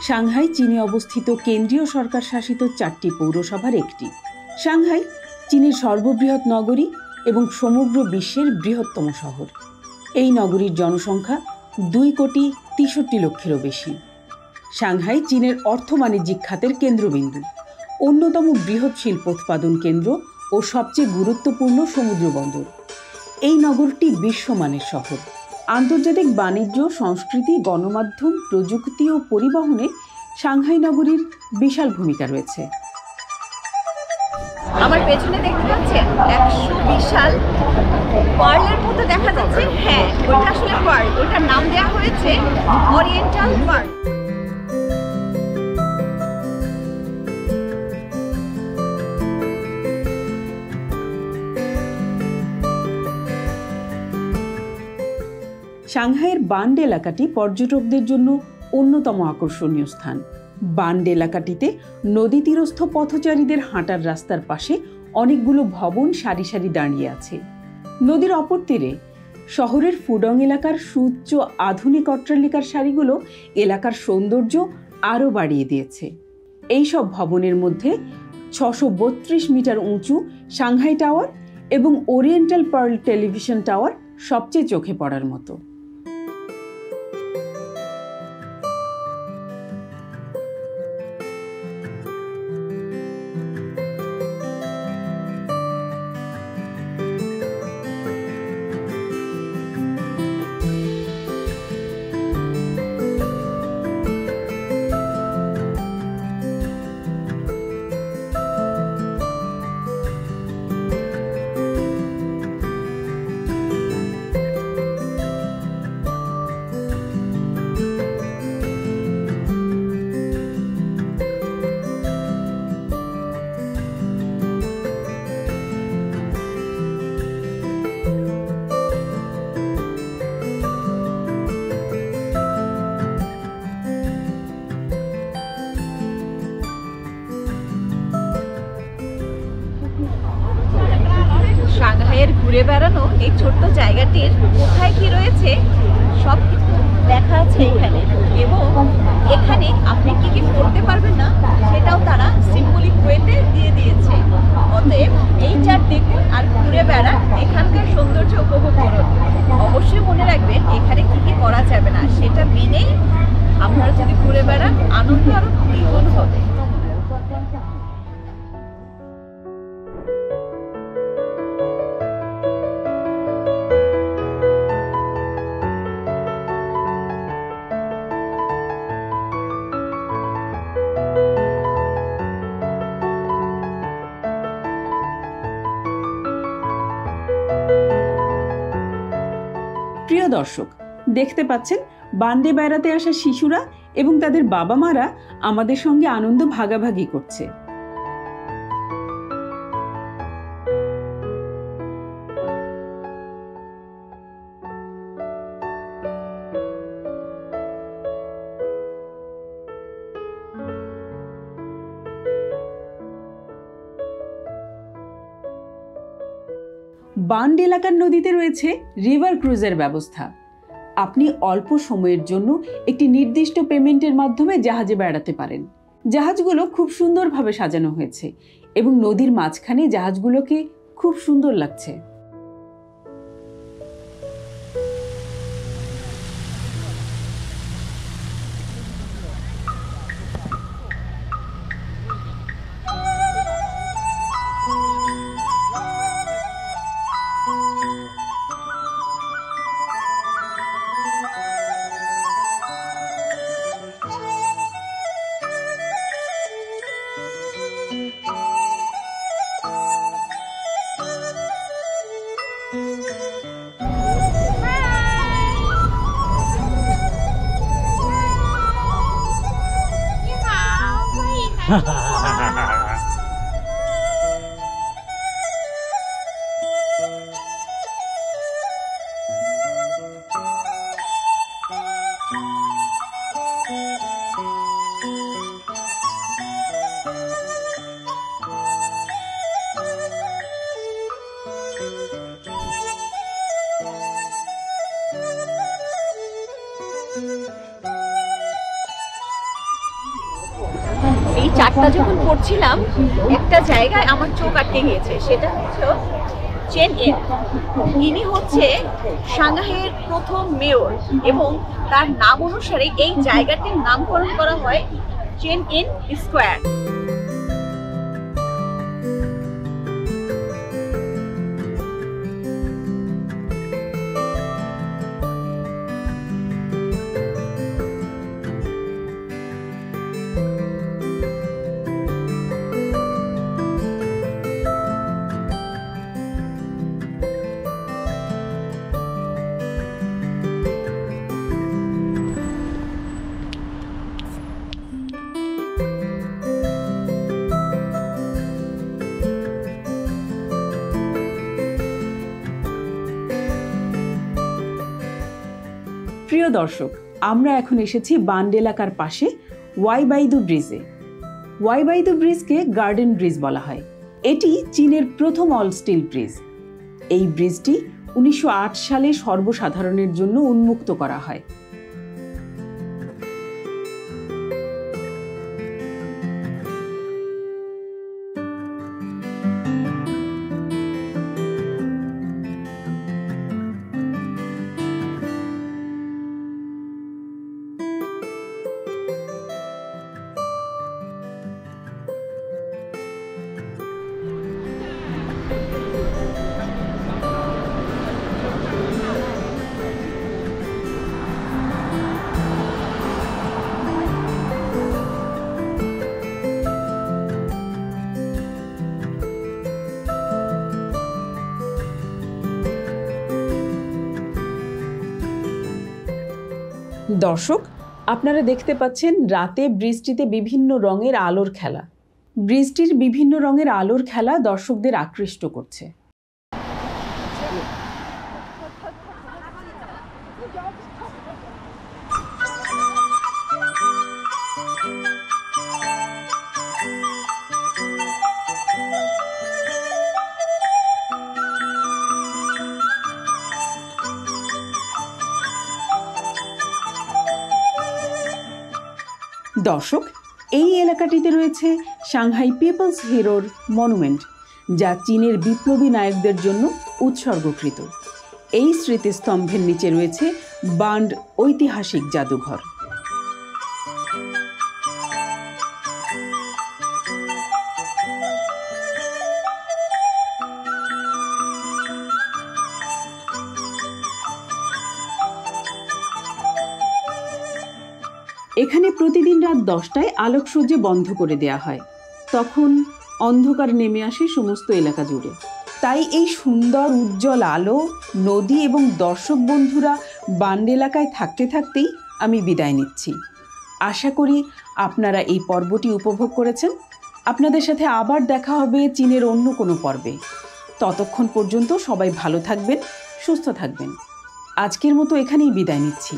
Shanghai চীনে অবস্থিত কেন্দ্রীয় সরকার শাসিত 4টি পৌরসভার একটি। সাংহাই চীনের সর্ববৃহৎ নগরী এবং সমগ্র বিশ্বের বৃহত্তম শহর। এই নগরীর জনসংখ্যা 2,63,00,000-এরও বেশি। সাংহাই চীনের অর্থ বাণিজ্যিক খাতের কেন্দ্রবিন্দু, অন্যতম বৃহৎ শিল্পোৎপাদন কেন্দ্র ও সবচেয়ে গুরুত্বপূর্ণ সমুদ্র বন্দর। এই নগরটি বিশ্বমানের শহর। আন্তর্জাতিক বাণিজ্য, সংস্কৃতি, গণমাধ্যম, প্রযুক্তি ও পরিবহনে সাংহাই নগরীর বিশাল ভূমিকা রয়েছে। আমার পেছনে দেখতে পাচ্ছেন 100 বিশাল পার্লের মতো দেখা যাচ্ছে। হ্যাঁ, ওটা আসলে পার্ল, ওটার নাম দেওয়া হয়েছে ওরিয়েন্টাল পার্ল। সাংহাইয়ের বান্ড এলাকাটি পর্যটকদের জন্য অন্যতম আকর্ষণীয় স্থান। বান্ড এলাকাটিতে নদী তীরস্থ পথচারীদের হাঁটার রাস্তার পাশে অনেকগুলো ভবন সারি সারি দাঁড়িয়ে আছে। নদীর অপর তীরে শহরের ফুডং এলাকার সুউচ্চ আধুনিক অট্টালিকার সারিগুলো এলাকার সৌন্দর্য আরও বাড়িয়ে দিয়েছে। এইসব ভবনের মধ্যে 632 মিটার উঁচু সাংহাই টাওয়ার এবং ওরিয়েন্টাল পার্ল টেলিভিশন টাওয়ার সবচেয়ে চোখে পড়ার মতো। সাংহাইয়ের ঘুরে বেড়ানো এই ছোট্ট জায়গাটির কোথায় কি রয়েছে সব কিছু দেখা আছে এখানে, এবং এখানে আপনি কি কি করতে পারবেন না সেটাও তারা সিম্বলিক ওয়েতে দিয়ে দিয়েছে। অতএব এই চার দেখুন আর ঘুরে বেড়ান, এখানকার সৌন্দর্য উপভোগ করুন। অবশ্যই মনে রাখবেন এখানে কি কি করা যাবে না, সেটা মেনেই আপনারা যদি ঘুরে বেড়ান আনন্দ আরো দ্বিগুণ হবে। প্রিয় দর্শক, দেখতে পাচ্ছেন বান্ডে বেড়াতে আসা শিশুরা এবং তাদের বাবা মারা আমাদের সঙ্গে আনন্দ ভাগাভাগি করছে। বান্ড এলাকার নদীতে রয়েছে রিভার ক্রুজের ব্যবস্থা। আপনি অল্প সময়ের জন্য একটি নির্দিষ্ট পেমেন্টের মাধ্যমে জাহাজে বেড়াতে পারেন। জাহাজগুলো খুব সুন্দরভাবে সাজানো হয়েছে এবং নদীর মাঝখানে জাহাজগুলোকে খুব সুন্দর লাগছে। এই চারটা যখন পড়ছিলাম একটা জায়গায় আমার চোখ আটকে গিয়েছে, সেটা হচ্ছে চেন ইন। ইনি হচ্ছে সাংহাইয়ের প্রথম মেয়র এবং তার নাম অনুসারে এই জায়গাটির নামকরণ করা হয় চেন ইন স্কোয়ার। প্রিয় দর্শক, আমরা এখন এসেছি বান্ড এলাকার পাশে ওয়াইবাইদু ব্রিজে। ওয়াইবাইদু ব্রিজকে গার্ডেন ব্রিজ বলা হয়। এটি চীনের প্রথম অল স্টিল ব্রিজ। এই ব্রিজটি 1908 সালে সর্বসাধারণের জন্য উন্মুক্ত করা হয়। দর্শক, আপনারা দেখতে পাচ্ছেন রাতে ব্রিজটিতে বিভিন্ন রঙের আলোর খেলা। ব্রিজটির বিভিন্ন রঙের আলোর খেলা দর্শকদের আকৃষ্ট করছে। দর্শক, এই এলাকাটিতে রয়েছে সাংহাই পিপলস হিরোর মনুমেন্ট, যা চীনের বিপ্লবী নায়কদের জন্য উৎসর্গকৃত। এই স্মৃতিস্তম্ভের নিচে রয়েছে বান্ড ঐতিহাসিক জাদুঘর। এখানে প্রতিদিন রাত 10টায় আলোকসজ্জা বন্ধ করে দেয়া হয়। তখন অন্ধকার নেমে আসে সমস্ত এলাকা জুড়ে। তাই এই সুন্দর উজ্জ্বল আলো, নদী এবং দর্শক বন্ধুরা বান্ড এলাকায় থাকতে থাকতেই আমি বিদায় নিচ্ছি। আশা করি আপনারা এই পর্বটি উপভোগ করেছেন। আপনাদের সাথে আবার দেখা হবে চীনের অন্য কোনো পর্বে। ততক্ষণ পর্যন্ত সবাই ভালো থাকবেন, সুস্থ থাকবেন। আজকের মতো এখানেই বিদায় নিচ্ছি।